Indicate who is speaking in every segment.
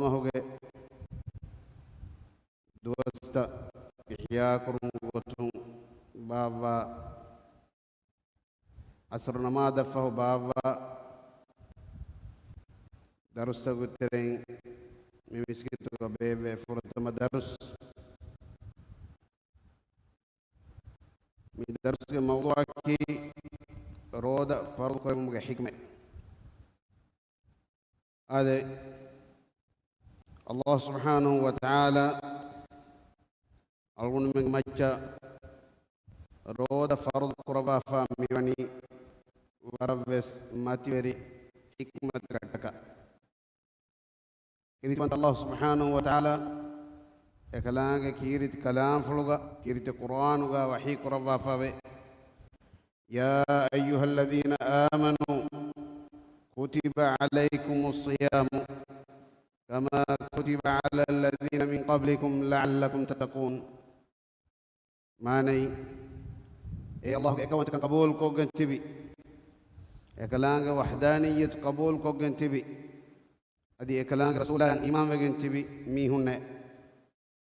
Speaker 1: hoge duwasta ihya kurun gotun baba asr namada fahu baba darus gutereng mimiskitu ga bebe furtama darus mi darus ke mawdu ki roda fardu ko mu hikma ade Allah subhanahu wa ta'ala algun min macha roda fardu qurba fa miwani warabes mativeri hikmat rataka ini Allah subhanahu wa ta'ala ekalange kirit kalam fuluga kirit Qur'an ga wahi qurba fa be ya ayyuhalladhina amanu kutiba alaykumus siyam kama kutiba ala alladhina min qablikum la'allakum tattaqun manai Allah ekawan kan qabul ko gantibi ekalange wahdaniyat qabul ko gantibi adi ekalang rasulah yang imam bagian tibi mi hunne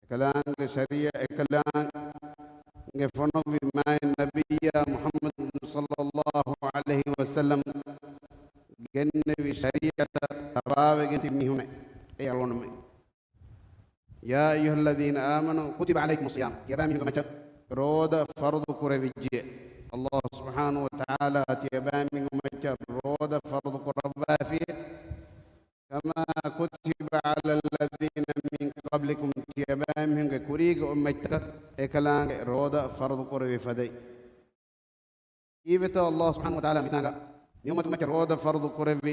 Speaker 1: ekalang syariah ekalang ngefono bi ma nabiyya Muhammad sallallahu alaihi wasallam genne bi syariah tabawe bagian tibi mi hunne ay alon me ya ayyuhalladzina amanu kutiba alaikumus siyam ya mi macam roda fardu kurawije Allah subhanahu wa ta'ala tiba mi macam roda fardu kurawafi كما كتب على الذين من قبلكم تيابامهم كوريك أمتك إكلان رودا فرض قرب فدي إيبتا الله سبحانه وتعالى متناغا يوم تمت رودا فرض قرب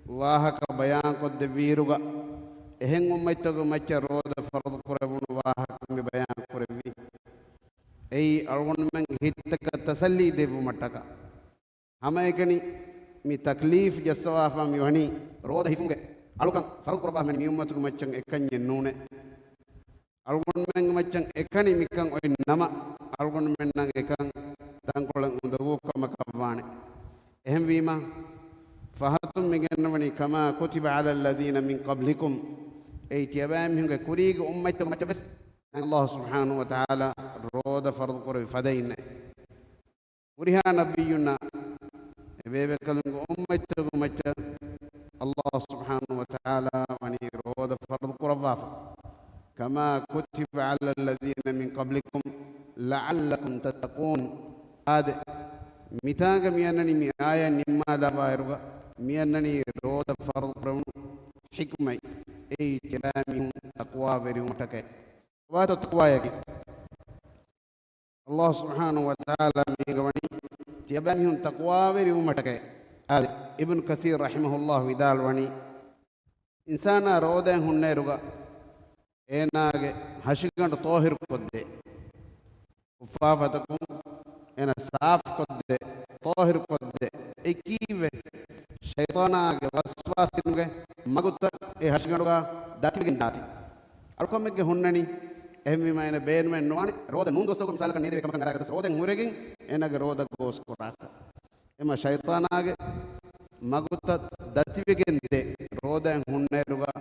Speaker 1: واهك بيان قد فيروغا إهن أمتك مت رودا فرض قرب واهك بيان قرب أي أرغن من هتك تسلي ديفو متك هما إكني mi taklif jasawafa mi wani roda hifunge alukan farq qurba men mi ummatu macang ekanye nune algon men macang ekani mikang oy nama algon men nang ekang tangkolang undawu kama kawane ehem wima fahatum migenwani kama kutiba ala alladhina min qablikum ay tiyabam hinga kurig ummatu macabes Allah subhanahu wa ta'ala roda farq qurba fadain uriha nabiyuna bebe kalungu ummatu macha Allah subhanahu wa ta'ala wani roda fardu qurbafa kama kutiba ala alladhina min qablikum la'allakum tattaqun ade mitanga miyanani mi aya nimma la bayruga miyanani roda fardu qurban hikmai ay tilami taqwa beri mutake wa taqwa yaki Allah subhanahu wa ta'ala mi gawani تيابانهم تقوى وري ومتك ابن كثير رحمه الله ودال وني إنسان روده هنيرغا إناغ هشيكان طاهر قدّي وفافتكم إنا صاف قدّي طاهر قدّي إكيف شيطانا وسواس تنغ مغوتا هشيكانغا داتي بجنداتي ألكم مك هنني ehmi mayna been men noani roda nun dosto ko misal kan nede kam kan ragata roda nguregen enaga roda gos koraka ema shaytanage magutta dativegende roda hunne ruga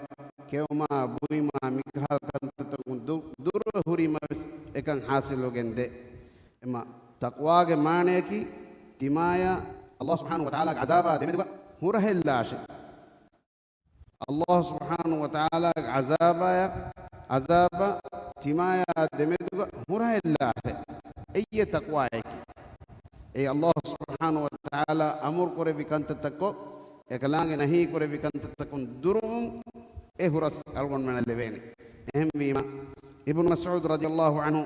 Speaker 1: kewma buima mikhal kan dur hurima ekan hasilogende ema taqwa ge maane ki timaya Allah subhanahu wa ta'ala azaba demeduga hurahellash Allah subhanahu wa ta'ala azaba timaya demeduga murahillah ayya taqwa ay Allah subhanahu wa ta'ala amur kore bikanta takko ekalange nahi kore bikanta takun durum huras algon man leveni ehem bima ibn Mas'ud radhiyallahu anhu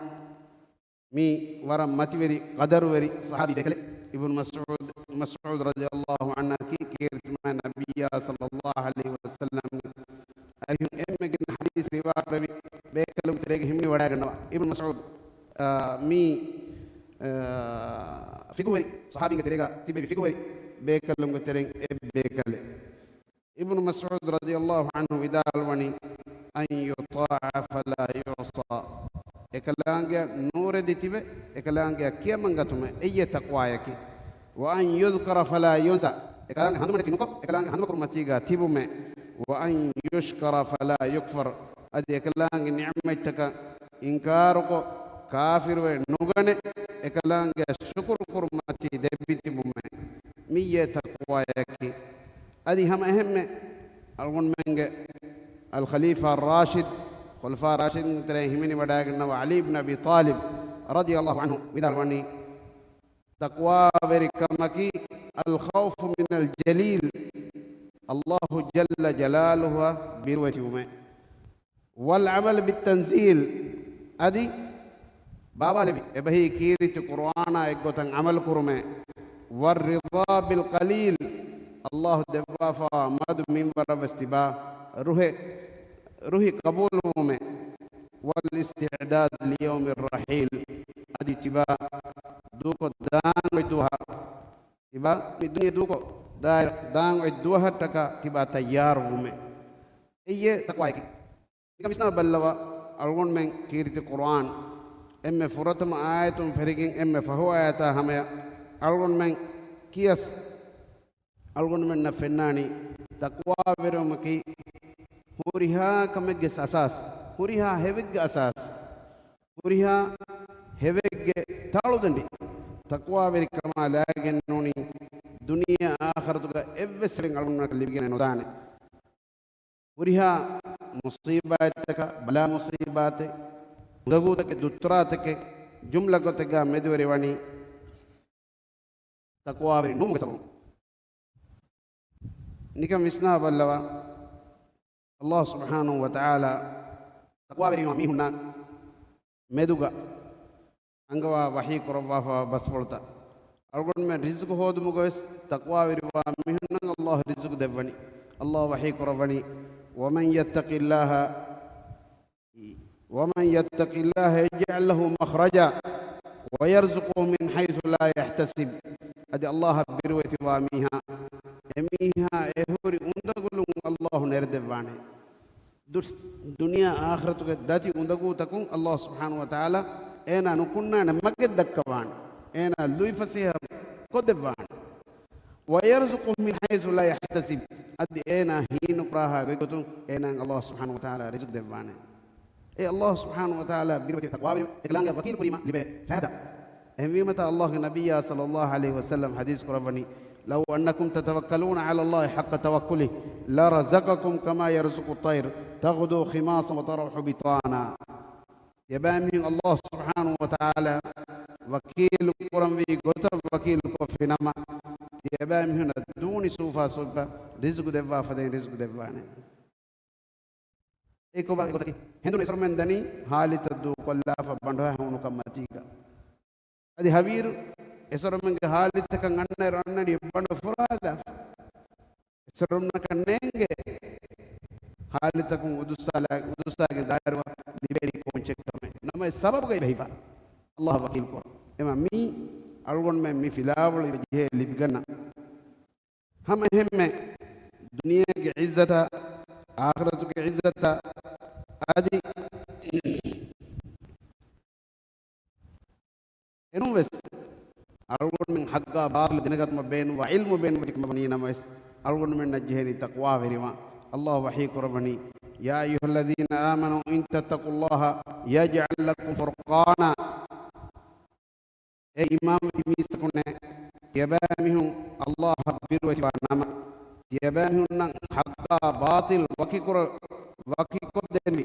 Speaker 1: mi waram mativeri qadar weri sahabi dekale ibn Mas'ud radhiyallahu anhu ki kirtma nabiyya sallallahu alaihi wasallam arhim emmegen hadis riwayat rabi bekalum terege himni wadaganwa ibn Mas'ud mi figuri sahabi ke terega tibe figuri bekalum tereng bekale ibn Mas'ud radhiyallahu anhu idal wani an yuta'a fala yusa ekalange nure ditibe ekalange kiyamangatume ayya taqwa yaki wa an yudhkara fala yunsa ekalange hanumane tinuko ekalange hanuma kurmatiga tibume وأن يشكر فلا يكفر أدي كلام نعمتك إنكارك كافر ونغني كلام شكر كرمتي دبيتي بومي مية تقوى يكي أدي هم أهم ألغن منك الخليفة الراشد خلفاء راشد تريهمني بداغنا وعلي بن أبي طالب رضي الله عنه بدالوني تقوى بركمكي الخوف من الجليل الله جل جلاله بروتيومه والعمل بالتنزيل أدي بابا لبي إبهي كيرت قرآن إقوتن عمل كرمه والرضا بالقليل الله دفافا مد من برب استبا روحي قبولهم والاستعداد ليوم الرحيل أدي تبا دوكو دان ويدوها تبا الدنيا دوكو دان ويدوها تكا تبا تيار ومي إيه تقوايك كمسنا بلوا ألغون من كيرت القرآن إما فرتم آية فريقين إما فهو آياتا هميا ألغون من كيس ألغون من نفناني تقوى برمكي هوريها كمجس أساس هوريها هيفج أساس هوريها هيفج تالودندي تقوى بركما لاجن نوني دنيا آخر تقى إبسرين ألغون كلي بيجي نوداني هوريها مصيباتك بلا مصيباتك دغوتك دتراتك جملة كتك مدوري واني تقوى بري نوم كسبهم نكم مسنا بالله الله سبحانه وتعالى تقوى بري ما ميهنا مدوغا أنغوا وحي كربا بس بولتا أقول من رزق هود مغوس تقوى بري ما ميهنا الله رزق دبني الله وحي كربني ومن يتق الله يجعل له مخرجا ويرزقه من حيث لا يحتسب أدي الله برويت واميها أميها إهوري أندقلوا الله نرد بانه دنيا آخرتك داتي أندقوا تكون الله سبحانه وتعالى أنا نكوننا نمكد دكوان أنا لوي فسيها كدبان ويرزقه من حيث لا يحتسب أدي أنا هين براها قلتم أنا الله سبحانه وتعالى رزق دبانه إيه الله سبحانه وتعالى بيربط تقوى إكلام وكيل كريمة لبه فهذا أهم متى الله النبي صلى الله عليه وسلم حديث قرباني لو أنكم تتوكلون على الله حق توكله لرزقكم كما يرزق الطير تغدو خماصا وتروح بطانا يبامي الله سبحانه وتعالى وكيل قرمي قطب وكيل كفي نما يبامي هنا دون سوفا سوفا رزق دفا فدين رزق دفانه एको बात कोतकी हिंदू इसरमें दनी हाली तद्दु कोल्ला फबंडो है उनको मतीका अदि हवीर इसरमें के हाली तक गन्ने रन्ने बंडो फुरादा इसरमें कन्नेंगे हाली तक उदुसा के दायरवा लिबेरी कोंचे कमे नमे सबब गई भईफा अल्लाह वकील को एमा मी अलगोन में मी फिलावल जे लिबगना हम में दुनिया की इज्जत आखिरत की इज्जत आदि इनुवेस अलगुन में हक्का बाल दिनगत में बेन व इल्म बेन वरिक मबनी नमस अलगुन में नजहनी तकवा वेरिमा अल्लाह वही कुरबनी या अय्युहल्लज़ीना आमनु इन तत्तकुल्लाह यजअल लकुम फुरकाना ए इमाम इमीस कुने यबामिहु अल्लाह बिरवति नमा यबामिहु न हक्का बातिल वकी को देनी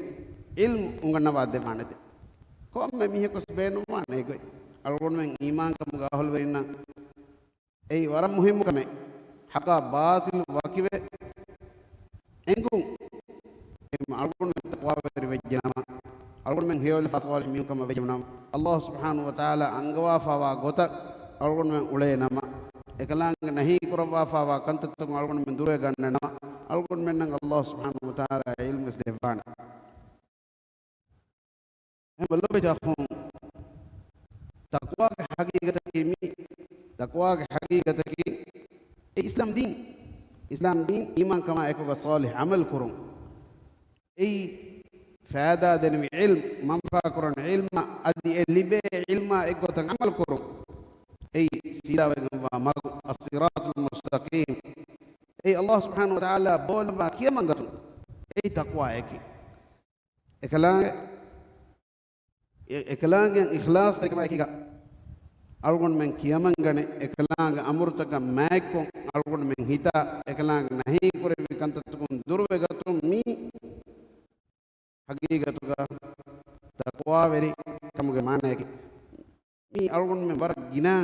Speaker 1: इल्म उंगना वादे मानते कौन में मिहे कुछ बेनु माने कोई अलगुन में ईमान का मुगाहल वरिना ए वरम मुहिम कमे हक्का बातिल वकी वे एंगु अलगुन में तकवा वरि वजना अलगुन में हेवल फसवाल मिउ कम वजना अल्लाह सुब्हानहु व तआला अंगवा फावा गोता अलगुन में उले नमा एकलांग नहीं कुरवा फावा कंत तुम अलगुन में दूरे गन्ना अलगुन में नंग अल्लाह सुब्हानहु व तआला इल्म से देवान हम बल्लो पे जाखूं तकवा के हकीकत की मी तकवा के हकीकत की इस्लाम दीन ईमान कमा एको का सालिह अमल करूं ए फायदा देने इल्म मंफा करूं इल्म अदि लिबे इल्म एको तंग अमल करूं ए सीधा व मग अस्सिरातुल मुस्तकीम أي الله سبحانه وتعالى بول ما كيا منغتو أي تقوى أكي إكلانج إخلاص تكما أكيكا ألغون من كيا منغني إكلانج أمور تكا مايكون ألغون من هيتا إكلانج نهي كوري كانت تكون دروي غتو مي حقيقة تقوى وري كم جمانة أكي مي ألغون من بار جنا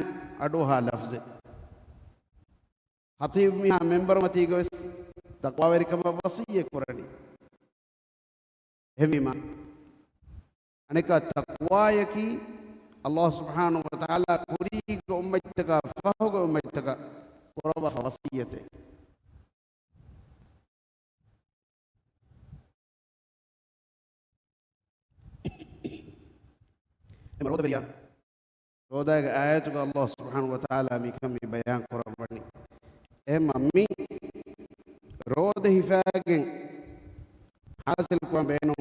Speaker 1: أدوها لفظ خطيب مي ممبر متي جوس تقوى وري كم وصية كوراني همي ما أنك تقوى يكي الله سبحانه وتعالى كوريك أمتك فهوك أمتك قرب فوصيته مرود بريان رودا آياتك الله سبحانه وتعالى ميكم بيان قرباني إما مي رود هفاجن حاصل قرب بينهم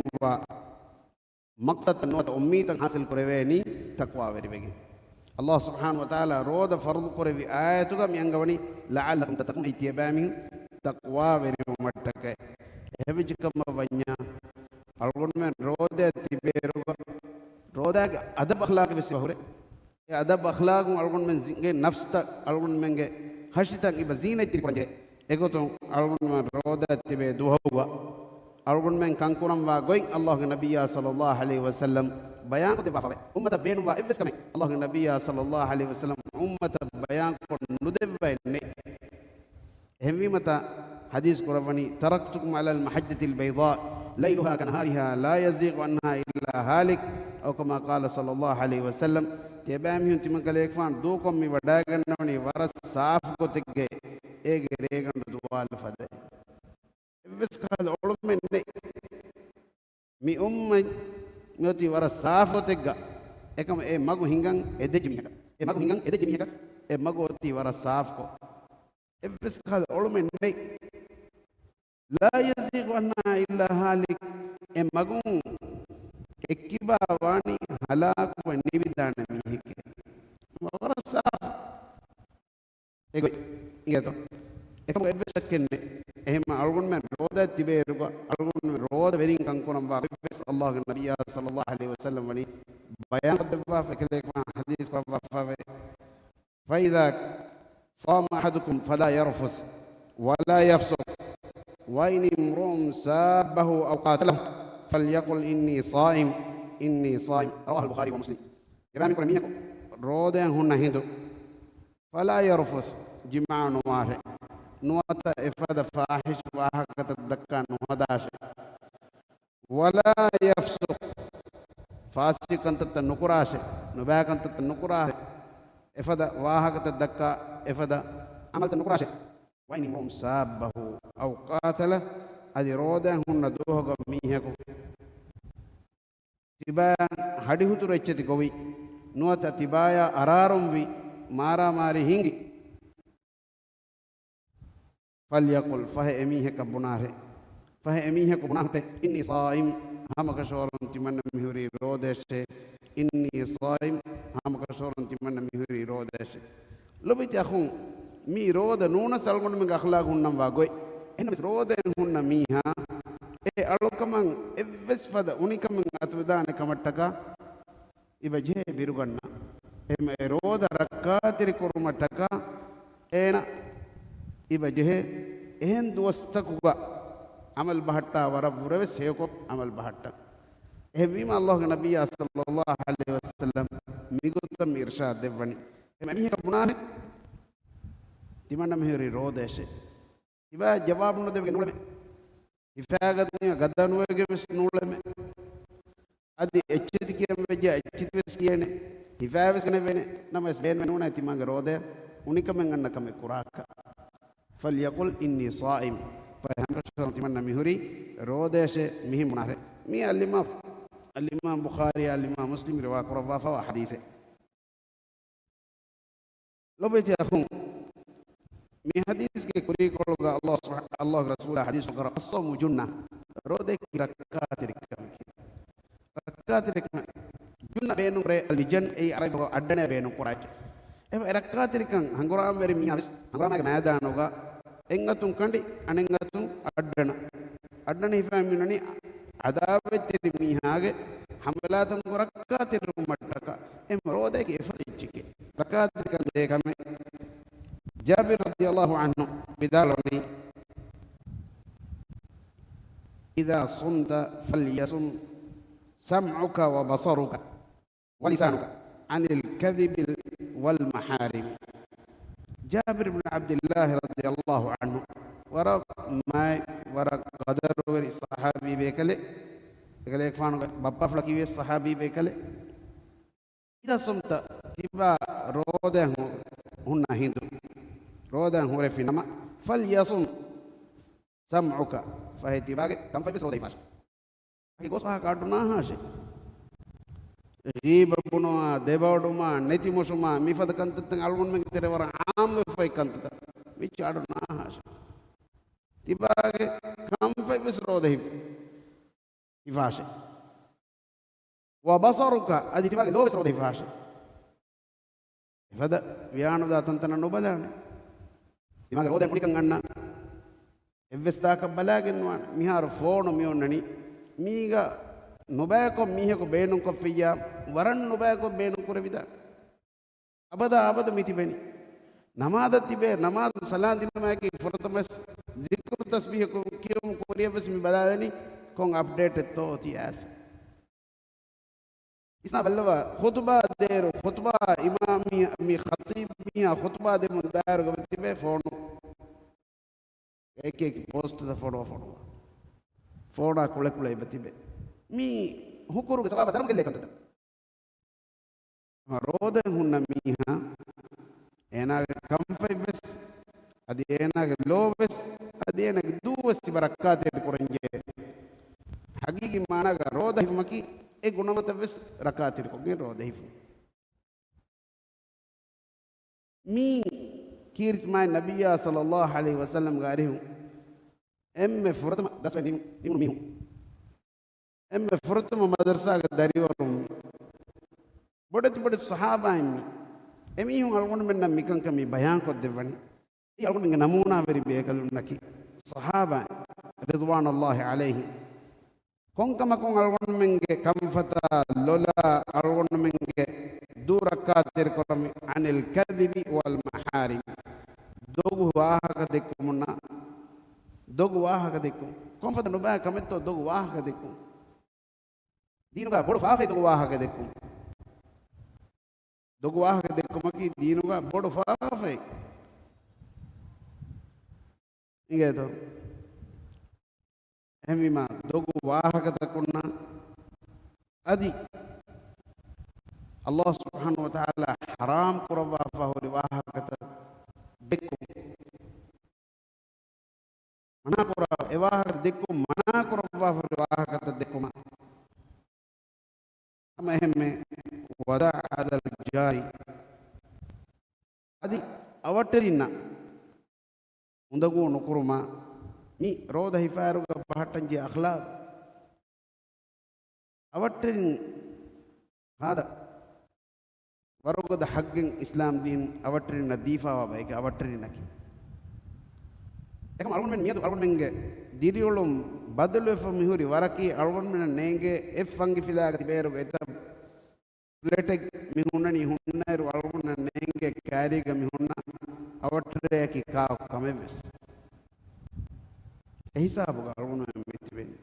Speaker 1: مقصد نوت أمي حاصل قرباني تقوى بريبي الله سبحانه وتعالى رود فرض قرب آياتك ميانغوني لعلكم تتقون اتبامي تقوى بريبي متك هبجكم بنيا أقول من رود تبيرو رودا أدب أخلاق بس هوري أدب أخلاق أقول من زين نفس تا أقول من هشتا كبزينة تريبانجة إغوتون أقول من رودا تبي دوهوا أقول من كانكورم واقوي الله النبي صلى الله عليه وسلم بيان قد بافا أمة بين وإبس كمي الله النبي صلى الله عليه وسلم أمة بيان قد ندب بين همي متى حديث قرباني تركتكم على المحجة البيضاء ليلها كنهارها لا يزيغ عنها إلا هالك أو كما قال صلى الله عليه وسلم تبامي انت من كليك فان دوكم مي وداغنوني ورس صاف کو تگے ایگ ریگن دوال فدے بس قال علم مي ميوتي ورس صاف کو تگا ekam e magu hingan edejimiha e magu hingan edejimiha e magu ti ورس صاف کو بس قال علم لا يزيغ عنها إلا هالك e magu ekkiba wani halaku wa nibidana mihike wara saf ego igeto ekam ebbe shakkenne ehma algun men roda tiberuga algun men roda verin kankunam wa bes Allah nabiyya sallallahu alaihi wasallam wani bayan dabba fakale hadith ko wa fa idha صام أحدكم فلا يرفث ولا يفسق وإن امرؤ سابه أو قاتله فليقل إني صائم رواه البخاري ومسلم يبقى يقول ميهكو رودين هن هندو فلا يرفث جماع نوار نوات إفاد فاحش واحكة الدكان نهداش ولا يفسق فاسق أنت تنكراش نباك أنت تنكراش إفاد واحكة الدكا إفاد عملت النكراش وإن امرؤ سابه أو قاتله أدي رودين هن دوهكو ميهكو tibaya hadihutu recheti gowi nuata tibaya ararumvi mara mari hingi falyaqul fahe emihe kabunare fahe emihe kabunate inni saim hamaka shoron timanna mihuri rodeshe inni saim hamaka shoron timanna mihuri rodeshe lobiti akhun mi roda nuna salgon mi akhlaq hunnam wa goy enam roda hunna miha e alukaman evves fada unikaman atvedane kamattaka ibaje biruganna em eroda rakatiri kurumataka ena ibaje ehen duwastakuga amal bahatta waraburawe seyko amal bahatta ehvima Allah nabiyya sallallahu alaihi wasallam migutam irshad devani em ka bunane timanna mehri rodeshe iba jawab no devge nulame ඉෆාගත්නිය ගද්දනුවගේ වෙස් නූලම අදි එච්චති කියම වෙජ එච්චති වෙස් කියන්නේ ඉෆාවස් කන වෙන නමස් බේන් වෙනුන ඇති මංග රෝදේ උනිකමෙන් අන්නකම කුරාක ෆල්යකුල් ඉන්නි සායිම් ෆහම්රෂර් තිමන්න මිහුරි රෝදේෂ මිහි මුනහර මි අල්ලිමාම් බුඛාරි අල්ලිමාම් මුස්ලිම් රවා කුරවා ෆව හදීසේ ලොබෙති අඛුන් mi hadis ke kuri kolga Allah Rasul hadis ko as-sawm junna rode rakkatirikam junna benu re aljan ei arab ko addane benu quraj e rakkatirikam hangoram veri mi habis hangoram ke madanoga engatun kandi anengatun addana hifamminani adavettiri mihage hamlatum rakkatir mattaka em rodeke efadichike rakatir kan dekame Jabir radhiyallahu anhu bidaloni idza sumta falyasum sam'uka wa basaruka wa lisanuka anil kadhibi wal maharim. Jabir bin Abdullah radhiyallahu anhu wara mai wara qadar wari sahabi bekale ekale ekfanu bappa flaki sahabi bekale idza sumta tiba roden hunna hindu rodan hore finama falyasum sam'uka fahiti bage kam fabis rodai fash aki goswa kaduna hashe riba bunwa debawduma neti musuma mifad kantat algun men terewara am fay kantat vichaduna hashe tibage kam fabis rodai ifashe wa basaruka adi tibage lobis rodai fashe ifada viyanu da tantana nobadane image roden unikan ganna evvesta ka balagen wan mihar phone miyonnani miga nobako miheko beenun ko fiya waran nobako beenun kurevida abada miti beni namaz tibe namaz salan dinama ki furatamas zikr tasbih ko kiyum koriya bas mi badani kon update to ti as isna ballava khutba der khutba imami mi khatib mi khutba de mundar go tibe phone ek post da phone kule betibe mi hukuru ge sababa daram gelle kanta roda hunna miha enaga kamfayves adi enaga loves adi enaga duwes barakate koranje hagigi managa roda himaki e gunamataves rakatir ko gen roda hifu mi kirt ma nabiyya sallallahu alaihi wasallam garihu emme furtama dasbe nimu mihu emme furtama madrasa ga dariwarum bodet sahaba emmi emi hun algon men nam mikan kami bayan ko devani e algon men namuna veri bekalun naki sahaba ridwanullahi alaihi kon kama kon algon men ge kamfata lola algon men ge durakatir korami anil kadhibi wal maharim dogu waha dekkum konfata no ba kametto dogu waha dekkum dinuga bodu faafe dogu waha dekkum dogu waha dekkum ki dinuga bodu faafe ingeto emima dogu waha dekunna adi Allah subhanahu wa ta'ala haram kuraba fahuri waha kata dekku mana kuraba ewaha dekku mana kuraba fahuri waha kata dekkuma ama ehme wada adal jari adi awaterinna undagu nukuruma mi roda hifaruga bahatanji akhlaq awatterin hada warogada haggen islam din awatterin nadifa wa bayke awatterin naki ekam algon men miyadu algon menge diriolum badalu efo mihuri waraki algon men nenge effangi filaga tiberu eta plate mihunani hunnairu algon nenge kariga mihunna awattere ki ka kameves ehisabu algon men mitibeni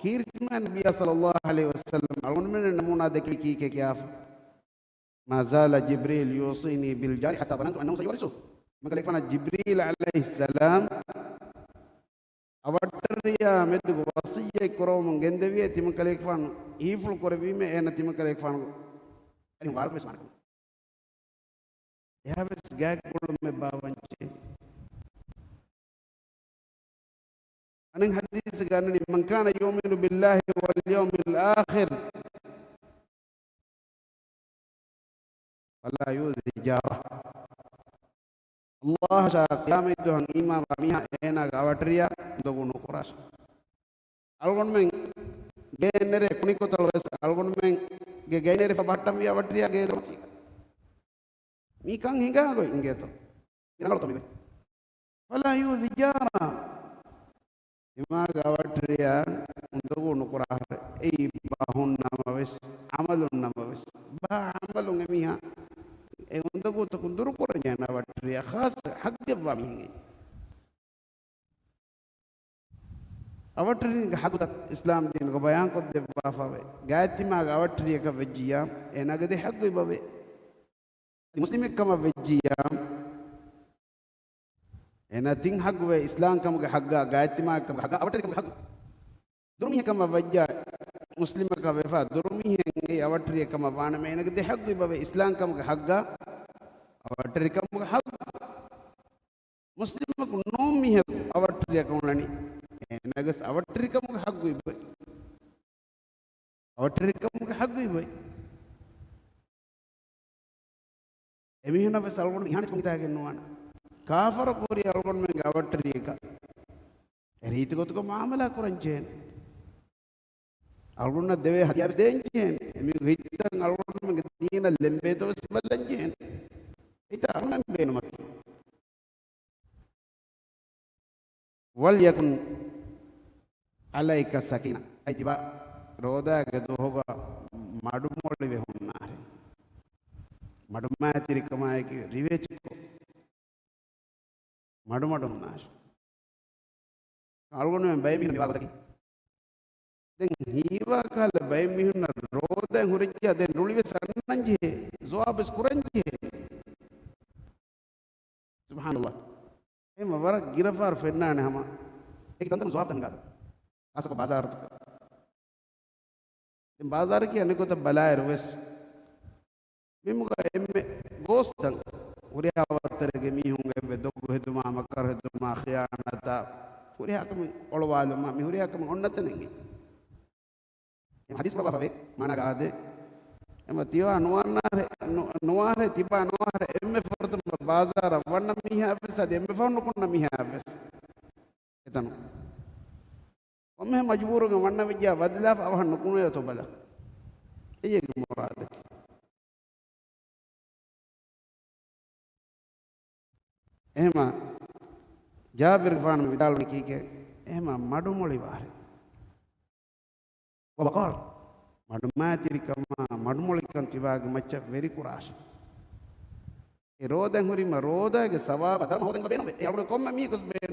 Speaker 1: कीर्तिमान नबी सल्लल्लाहु अलैहि वसल्लम अलगुन में नमूना देखी की के क्या ما زال جبريل يوصيني بالجار حتى ظننت انه سيورثه مگر एक जिब्रील अलैहिस्सलाम අවට්ටරියා මෙදු වසියේ කරොම් ගෙන්දවියේ තිම කලෙක් ෆාන ඊෆුල් කරවීම එන තිම කලෙක් ෆාන අනි වාර්කස් මානක එහාවස් ගෑක් කොළ මේ බාවංචේ අනෙන් හදීස් ගන්නනි මන් කාන යුමිනු බිල්ලාහි වල් යවමිල් ආඛිර් wala yudhi jara Allah sa qiyamah dohan imam miha ena gawatria doguno koras algon men genere kuniko talwes algon men ge genere fa battam ya watria ge do Mikan hinga go ingeto. Inalo to mi. Wala yuzi jara. Imaga awatria undugu nukurah. Ei bahun nama wes, amalun nama wes. Bah amalun emiha. Undugu to kunduru kornya na awatria khas hak ba mi hingi. Awatri ka hak Islam din ko bayan ko de bafawe. Gaiti mag awatri ka vejiya enagade hak go babe. Muslim kama vejiya ena ting hak we Islam kam ka hak gaiti mag ka hak awatri ka hak. Durmi kama vejja Muslim ka vefa durmi he awatri kama wana me enagade hak go babe Islam kam ka hak awatri kam ka hak. Muslim ko nomi he awatri ka unani. Enagas awatri kamu hak gue boy, awatri kamu hak gue boy. Emi hena bes algon ihane kumita ke nuan. Kafar kori algon me awatri ka. Eri itu ko maamala kuranjen. Algon na deve hadiah denjen. Emi hitan algon me tina lembe to sibalanjen. Ita algon be no mak. Wal yakun alaika sakina aytiba roda gadu hoga madu molli ve hunnare madu matiri kamaye ki rivechko madu hunnash algonu me bay mi ni wagaki den hiwa kala bay mi hunna roda hurija den rulive sannanje zoab skuranje subhanallah ema warak girafar fennane hama ek tantam zoab tangada asal ke bazar tu. Di bazar ki ane ko ta balai ruwes. Bimuga emme gostang. Uri awatere ke mihunga ebe dogu heduma makar heduma khiyanata. Uri hakam olwalu ma mi uri hakam onnata nengi. Em hadis berapa be? Mana gade? Em tiwa nuare tiba nuare emme fortum bazar wanna miha abes ade emme fonu kunna miha abes. Etanu. Omme majbur ke wanna vijja badlaf awan nukuno to bala eye ki murad ehma Jabir fan vidal ki ke ehma madu moli ware wa baqar madu matiri kama madu moli kan tiwag macha very kurash e roda huri ma roda ke sawab dharma hoden beno e algo komma mi kos beno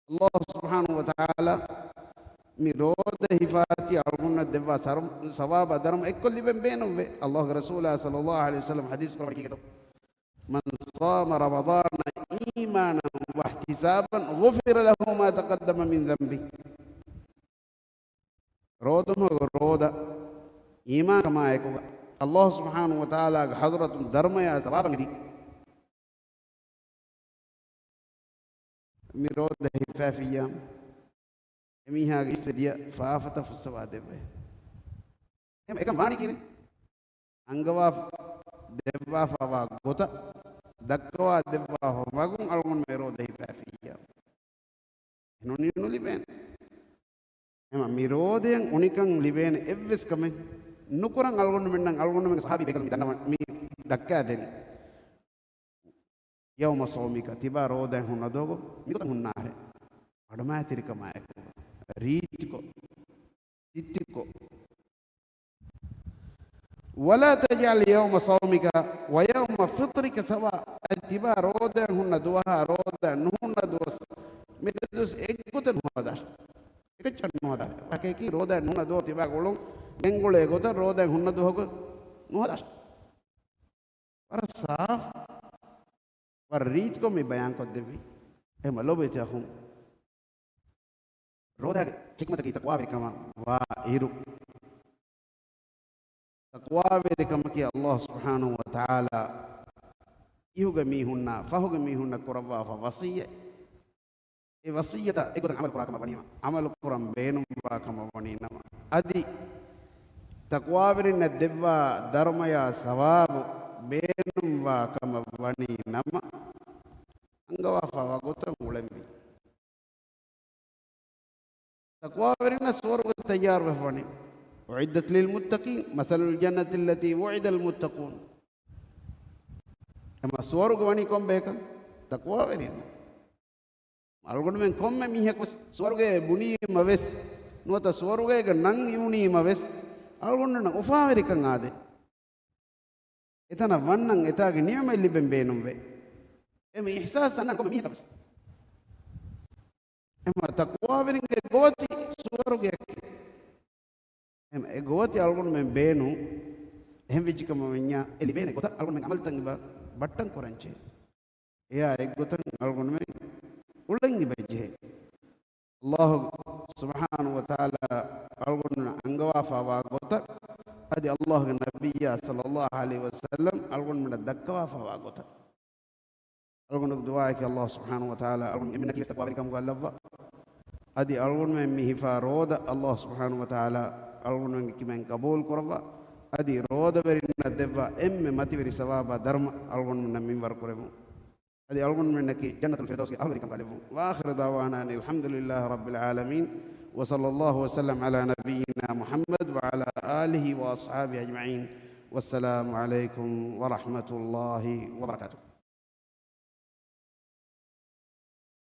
Speaker 1: Allah subhanahu wa ta'ala mi roda hifati alguna deva sawab dharam ekkolli ben benum ve Allah rasulullah sallallahu alaihi wasallam hadis ko ki to man sama ramadan imanan wa ihtisaban ghufira lahu ma taqaddama min dhanbi roda iman kama eko Allah subhanahu wa ta'ala hadratu dharma ya sawab ngidi mi roda hifafiyam emiha isredia faafata fusawade be em ekam wani kini angawa devwa fawa gota dakwa devwa ho magun algon me roda hifafiyam enoni no liben ema mi roden unikan liben evves kame nukuran algon menang algon me sahabi bekal mi tanama mi dakka deni yawma sawmika tiba roda hunna dogo mi ko hunnare adama tirika ma ritiko titiko wala tajal yawma sawmika wa yawma fitrika sawa tiba roda hunna duha roda hunna dos medus ekkutan hoda ekchan hoda akeki roda hunna do tiba golong bengole gota roda hunna do hogo hoda par saaf पर रीच को मैं बयान कर देवी ए मलो बेचा हूँ रोदा हिकमत की तकवा बेकमा वाह इरु तकवा बेकमा की अल्लाह सुब्हानहु व तआला युगमी हुन्ना फहुगमी हुन्ना कुरवा फवसिय ए वसियता एगो अमल कुरा कमा बनिमा अमल कुरम बेनुम वा कमा बनिना अदि तकवा बेन देवा धर्मया सवाब बेनुम वा कमा बनिना अंगवा फावा गोता मुलंबी तकवा बेन स्वर्ग तैयार वफनी उइद्दत लिल मुत्तकीन मसलुल जन्नति अल्लती वुइदल मुत्तकून එම සුවරුග වණි කොම්බේක තක්වා වෙරින්න අල්ගොන්න මෙන් කොම්ම මිහක සුවරුගේ බුනීම වෙස් නුවත සුවරුගේක නං ඉවුනීම වෙස් අල්ගොන්නන උෆා වෙරිකන් ආදේ එතන වන්නන් එතාගේ නියම ලිබෙන් බේනුම් වේ එම ඉහ්සාස් අන්න කොම මිහක වෙස් එම තක්වා වෙරින්ගේ ගෝති සුවරුගේ එම ඒ ගෝති අල්ගොන්න මෙන් බේනු එහෙම විචිකම වෙඤ්ඤා එලි බේනේ කොට අල්ගොන්න මෙන් අමල් තංගිබ බට්ටන් කොරංචේ එයා එක් ගොතන් අල්ගොන්න මෙන් උලංගි බජේ අල්ලාහ් සුබ්හානහු වතාලා අල්ගොන්න අංගවාෆාවා ගොත අදි අල්ලාහ්ගේ නබියා සල්ලල්ලාහු අලයිහි වසල්ලම් අල්ගොන්න මෙන් දක්කවාෆාවා ගොත අල්ගොන්න දුආයක අල්ලාහ් සුබ්හානහු වතාලා අල්ගොන්න ඉමන කිස්ත වාරිකම් ගල්ලවා අදි අල්ගොන්න මෙන් මිහිෆා රෝද අල්ලාහ් සුබ්හානහු වතාලා අල්ගොන්න මෙන් කිමෙන් කබූල් කරවා අදි රෝද වෙරින්න දෙවා එම්මෙ මතිවිරි සවාබා ධර්ම අල්ගොන්න මෙන් මින්වර කරමු هذه أول منك جنة الفردوس أهلكم قالوا وآخر دعوانا أن الحمد لله رب العالمين وصلى الله وسلم على نبينا محمد وعلى آله وأصحابه أجمعين والسلام عليكم ورحمة الله وبركاته